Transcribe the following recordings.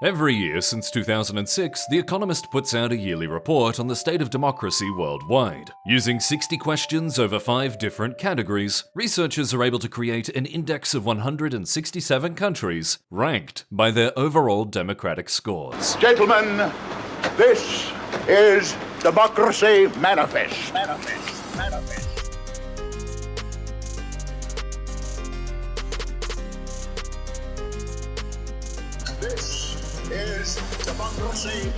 Every year since 2006, The Economist puts out a yearly report on the state of democracy worldwide. Using 60 questions over 5 different categories, researchers are able to create an index of 167 countries, ranked by their overall democratic scores. Gentlemen, this is Democracy Manifest. This is Democracy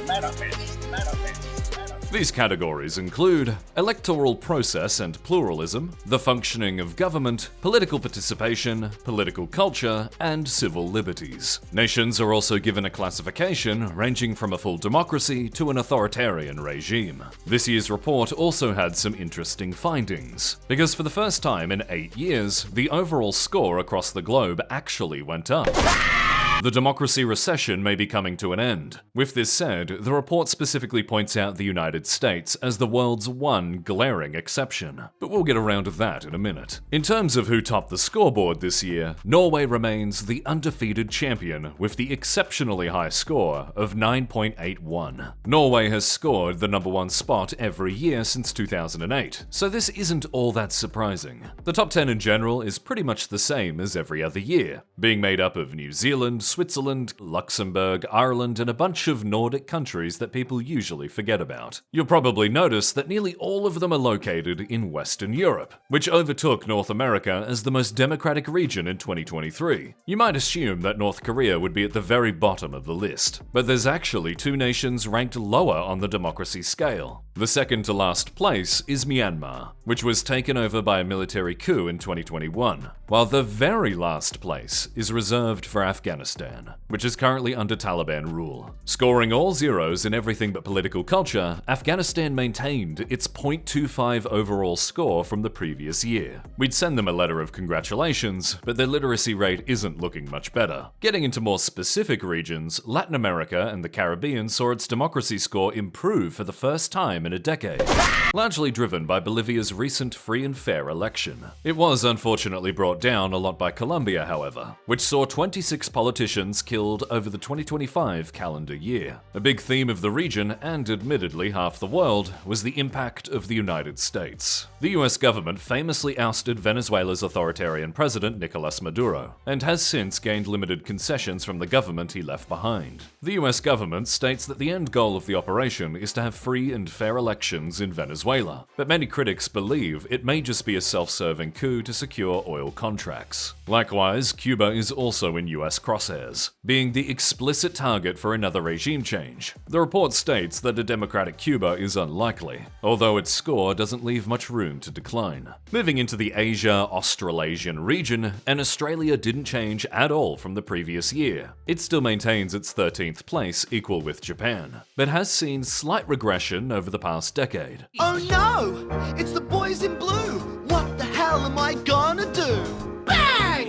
Manifest. These categories include electoral process and pluralism, the functioning of government, political participation, political culture, and civil liberties. Nations are also given a classification ranging from a full democracy to an authoritarian regime. This year's report also had some interesting findings, because for the first time in 8 years, the overall score across the globe actually went up. The democracy recession may be coming to an end. With this said, the report specifically points out the United States as the world's one glaring exception, but we'll get around to that in a minute. In terms of who topped the scoreboard this year, Norway remains the undefeated champion with the exceptionally high score of 9.81. Norway has scored the #1 spot every year since 2008, so this isn't all that surprising. The top 10 in general is pretty much the same as every other year, being made up of New Zealand, Switzerland, Luxembourg, Ireland, and a bunch of Nordic countries that people usually forget about. You'll probably notice that nearly all of them are located in Western Europe, which overtook North America as the most democratic region in 2023. You might assume that North Korea would be at the very bottom of the list, but there's actually 2 nations ranked lower on the democracy scale. The second to last place is Myanmar, which was taken over by a military coup in 2021, while the very last place is reserved for Afghanistan, which is currently under Taliban rule. Scoring all zeros in everything but political culture, Afghanistan maintained its .25 overall score from the previous year. We'd send them a letter of congratulations, but their literacy rate isn't looking much better. Getting into more specific regions, Latin America and the Caribbean saw its democracy score improve for the first time in a decade, largely driven by Bolivia's recent free and fair election. It was unfortunately brought down a lot by Colombia, however, which saw 26 politicians killed over the 2025 calendar year. A big theme of the region, and admittedly half the world, was the impact of the United States. The US government famously ousted Venezuela's authoritarian president Nicolas Maduro, and has since gained limited concessions from the government he left behind. The US government states that the end goal of the operation is to have free and fair elections in Venezuela, but many critics believe it may just be a self-serving coup to secure oil contracts. Likewise, Cuba is also in US crosshairs, being the explicit target for another regime change. The report states that a democratic Cuba is unlikely, although its score doesn't leave much room to decline. Moving into the Asia-Australasian region, and Australia didn't change at all from the previous year. It still maintains its 13th place, equal with Japan, but has seen slight regression over the past decade. Oh no! It's the boys in blue! What the hell am I gonna do? Bang!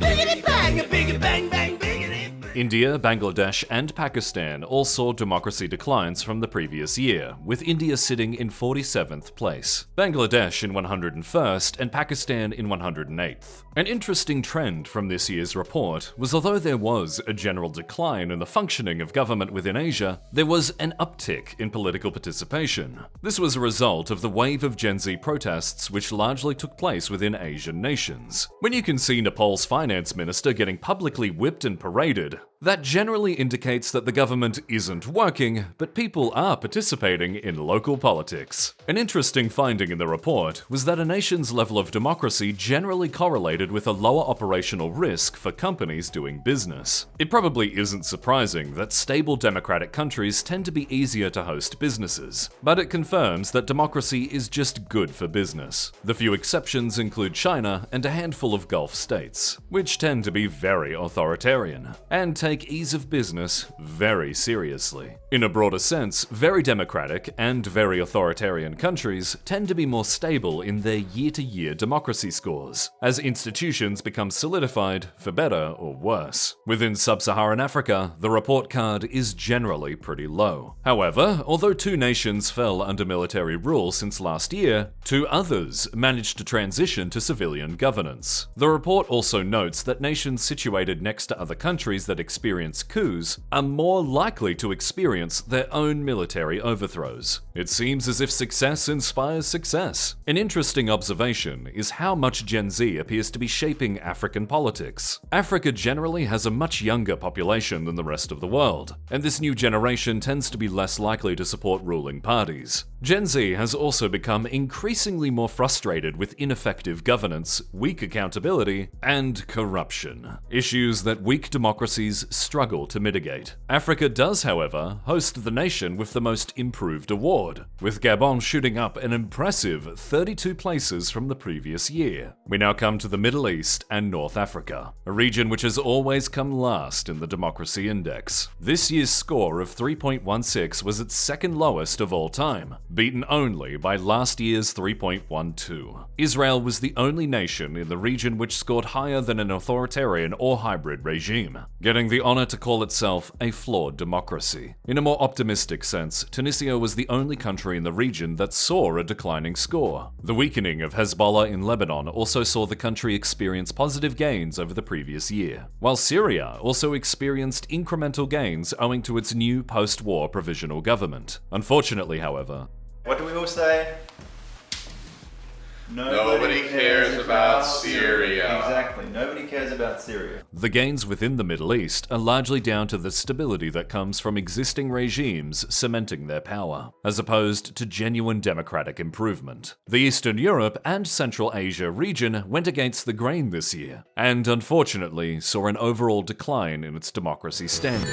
Biggity bang! A biggie bang bang biggity! India, Bangladesh, and Pakistan all saw democracy declines from the previous year, with India sitting in 47th place, Bangladesh in 101st, and Pakistan in 108th. An interesting trend from this year's report was although there was a general decline in the functioning of government within Asia, there was an uptick in political participation. This was a result of the wave of Gen Z protests which largely took place within Asian nations. When you can see Nepal's finance minister getting publicly whipped and paraded, that generally indicates that the government isn't working, but people are participating in local politics. An interesting finding in the report was that a nation's level of democracy generally correlated with a lower operational risk for companies doing business. It probably isn't surprising that stable democratic countries tend to be easier to host businesses, but it confirms that democracy is just good for business. The few exceptions include China and a handful of Gulf states, which tend to be very authoritarian, and take ease of business very seriously. In a broader sense, very democratic and very authoritarian countries tend to be more stable in their year-to-year democracy scores, as institutions become solidified for better or worse. Within Sub-Saharan Africa, the report card is generally pretty low. However, although 2 nations fell under military rule since last year, 2 others managed to transition to civilian governance. The report also notes that nations situated next to other countries that experience coups are more likely to experience their own military overthrows. It seems as if success inspires success. An interesting observation is how much Gen Z appears to be shaping African politics. Africa generally has a much younger population than the rest of the world, and this new generation tends to be less likely to support ruling parties. Gen Z has also become increasingly more frustrated with ineffective governance, weak accountability, and corruption, issues that weak democracies struggle to mitigate. Africa does, however, host the nation with the most improved award, with Gabon shooting up an impressive 32 places from the previous year. We now come to the Middle East and North Africa, a region which has always come last in the Democracy Index. This year's score of 3.16 was its second lowest of all time, beaten only by last year's 3.12. Israel was the only nation in the region which scored higher than an authoritarian or hybrid regime, getting the honor to call itself a flawed democracy. In a more optimistic sense, Tunisia was the only country in the region that saw a declining score. The weakening of Hezbollah in Lebanon also saw the country experience positive gains over the previous year, while Syria also experienced incremental gains owing to its new post-war provisional government. Unfortunately, however, what do we all say? Nobody cares about Syria. Exactly, nobody cares about Syria. the gains within the Middle East are largely down to the stability that comes from existing regimes cementing their power, as opposed to genuine democratic improvement. The Eastern Europe and Central Asia region went against the grain this year, and unfortunately saw an overall decline in its democracy standing.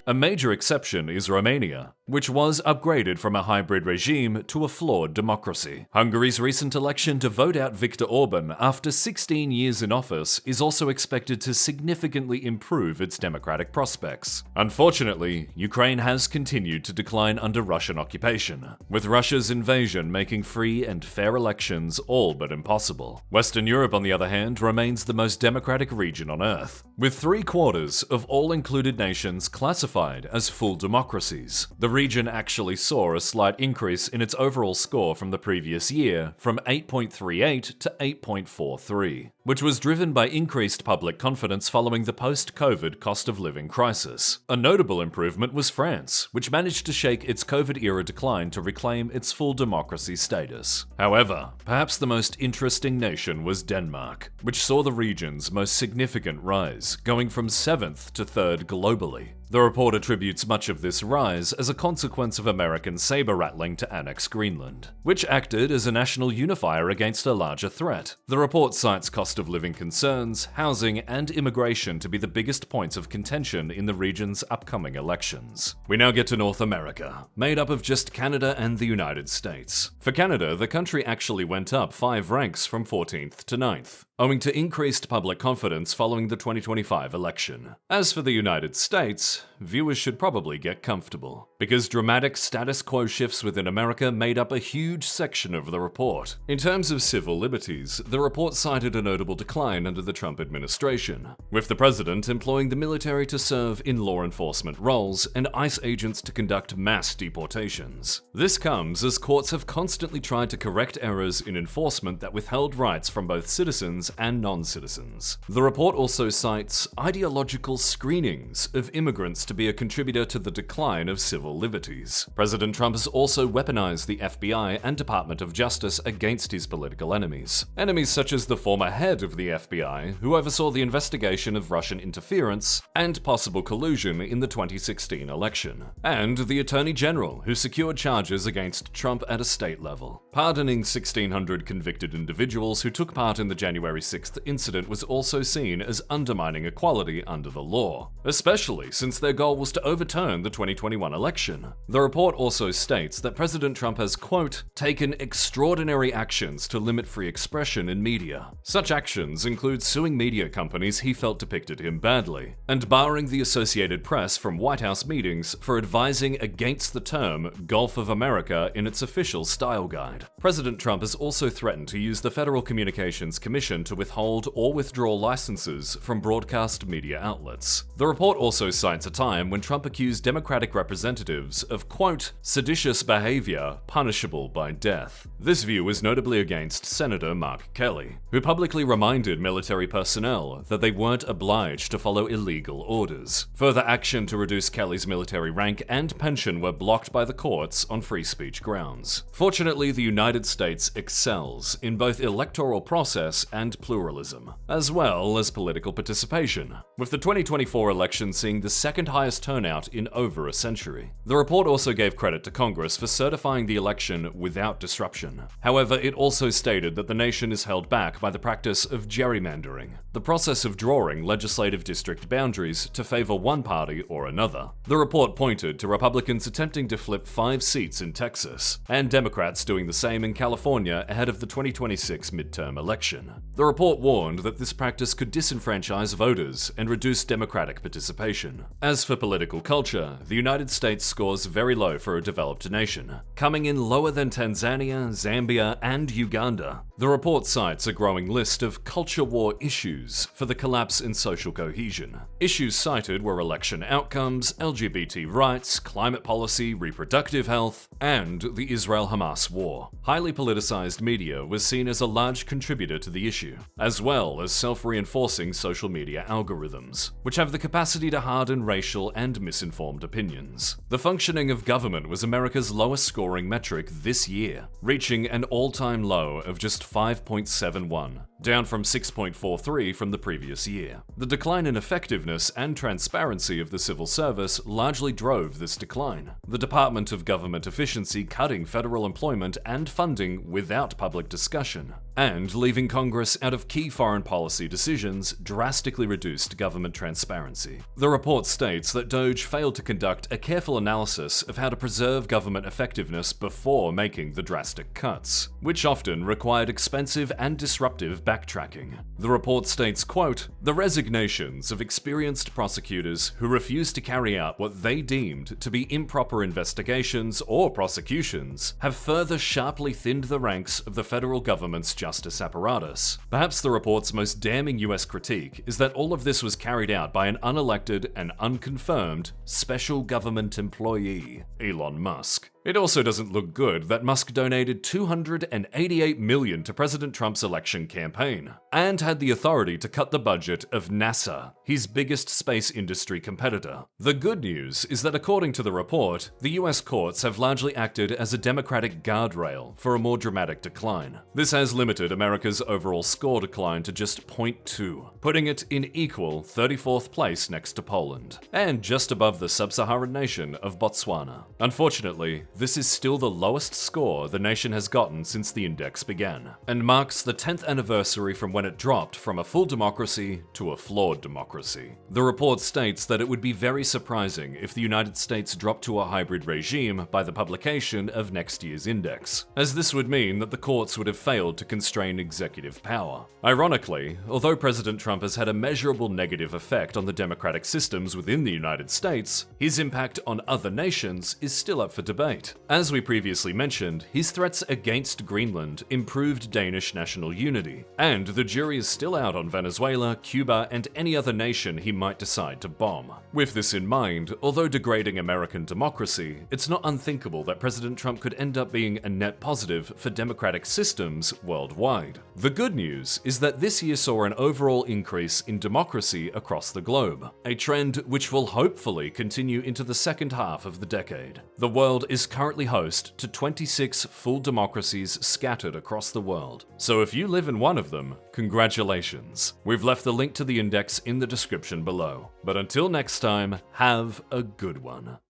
A major exception is Romania, which was upgraded from a hybrid regime to a flawed democracy. Hungary's recent election to vote out Viktor Orban after 16 years in office is also expected to significantly improve its democratic prospects. Unfortunately, Ukraine has continued to decline under Russian occupation, with Russia's invasion making free and fair elections all but impossible. Western Europe, on the other hand, remains the most democratic region on Earth, with 3/4 of all included nations classified as full democracies. The region actually saw a slight increase in its overall score from the previous year, from 8.38 to 8.43, which was driven by increased public confidence following the post-COVID cost of living crisis. A notable improvement was France, which managed to shake its COVID-era decline to reclaim its full democracy status. However, perhaps the most interesting nation was Denmark, which saw the region's most significant rise, going from 7th to 3rd globally. The report attributes much of this rise as a consequence of American saber-rattling to annex Greenland, which acted as a national unifier against a larger threat. The report cites cost of living concerns, housing, and immigration to be the biggest points of contention in the region's upcoming elections. We now get to North America, made up of just Canada and the United States. For Canada, the country actually went up 5 ranks from 14th to 9th, owing to increased public confidence following the 2025 election. As for the United States, viewers should probably get comfortable, because dramatic status quo shifts within America made up a huge section of the report. In terms of civil liberties, the report cited a notable decline under the Trump administration, with the president employing the military to serve in law enforcement roles and ICE agents to conduct mass deportations. This comes as courts have constantly tried to correct errors in enforcement that withheld rights from both citizens and non-citizens. The report also cites ideological screenings of immigrants to be a contributor to the decline of civil liberties. President Trump has also weaponized the FBI and Department of Justice against his political enemies. Enemies such as the former head of the FBI, who oversaw the investigation of Russian interference and possible collusion in the 2016 election, and the Attorney General, who secured charges against Trump at a state level. Pardoning 1,600 convicted individuals who took part in the January 6th incident was also seen as undermining equality under the law, especially since their goal was to overturn the 2021 election. The report also states that President Trump has, quote, taken extraordinary actions to limit free expression in media. Such actions include suing media companies he felt depicted him badly, and barring the Associated Press from White House meetings for advising against the term Gulf of America in its official style guide. President Trump has also threatened to use the Federal Communications Commission to withhold or withdraw licenses from broadcast media outlets. The report also cites a time time when Trump accused Democratic representatives of, quote, seditious behavior punishable by death. This view was notably against Senator Mark Kelly, who publicly reminded military personnel that they weren't obliged to follow illegal orders. Further action to reduce Kelly's military rank and pension were blocked by the courts on free speech grounds. Fortunately, the United States excels in both electoral process and pluralism, as well as political participation, with the 2024 election seeing the second highest turnout in over a century. The report also gave credit to Congress for certifying the election without disruption. However, it also stated that the nation is held back by the practice of gerrymandering, the process of drawing legislative district boundaries to favor one party or another. The report pointed to Republicans attempting to flip 5 seats in Texas, and Democrats doing the same in California ahead of the 2026 midterm election. The report warned that this practice could disenfranchise voters and reduce Democratic participation. As for political culture, the United States scores very low for a developed nation, coming in lower than Tanzania, Zambia, and Uganda. The report cites a growing list of culture war issues for the collapse in social cohesion. Issues cited were election outcomes, LGBT rights, climate policy, reproductive health, and the Israel-Hamas war. Highly politicized media was seen as a large contributor to the issue, as well as self-reinforcing social media algorithms, which have the capacity to harden racial and misinformed opinions. The functioning of government was America's lowest scoring metric this year, reaching an all-time low of just 5.71, down from 6.43 from the previous year. The decline in effectiveness and transparency of the civil service largely drove this decline. The Department of Government Efficiency cutting federal employment and funding without public discussion, and leaving Congress out of key foreign policy decisions drastically reduced government transparency. The report states that DOGE failed to conduct a careful analysis of how to preserve government effectiveness before making the drastic cuts, which often required expensive and disruptive backtracking. The report states, quote, the resignations of experienced prosecutors who refused to carry out what they deemed to be improper investigations or prosecutions have further sharply thinned the ranks of the federal government's justice apparatus. Perhaps the report's most damning US critique is that all of this was carried out by an unelected and unconfirmed special government employee, Elon Musk. It also doesn't look good that Musk donated $288 million to President Trump's election campaign, and had the authority to cut the budget of NASA, his biggest space industry competitor. The good news is that according to the report, the US courts have largely acted as a Democratic guardrail for a more dramatic decline. This has limited America's overall score decline to just 0.2, putting it in equal 34th place next to Poland, and just above the Sub-Saharan nation of Botswana. Unfortunately, this is still the lowest score the nation has gotten since the index began, and marks the 10th anniversary from when it dropped from a full democracy to a flawed democracy. The report states that it would be very surprising if the United States dropped to a hybrid regime by the publication of next year's index, as this would mean that the courts would have failed to constrain executive power. Ironically, although President Trump has had a measurable negative effect on the democratic systems within the United States, his impact on other nations is still up for debate. As we previously mentioned, his threats against Greenland improved Danish national unity, and the jury is still out on Venezuela, Cuba, and any other nation he might decide to bomb. With this in mind, although degrading American democracy, it's not unthinkable that President Trump could end up being a net positive for democratic systems worldwide. The good news is that this year saw an overall increase in democracy across the globe, a trend which will hopefully continue into the second half of the decade. The world is currently host to 26 full democracies scattered across the world, so if you live in one of them, congratulations. We've left the link to the index in the description below. But until next time, have a good one.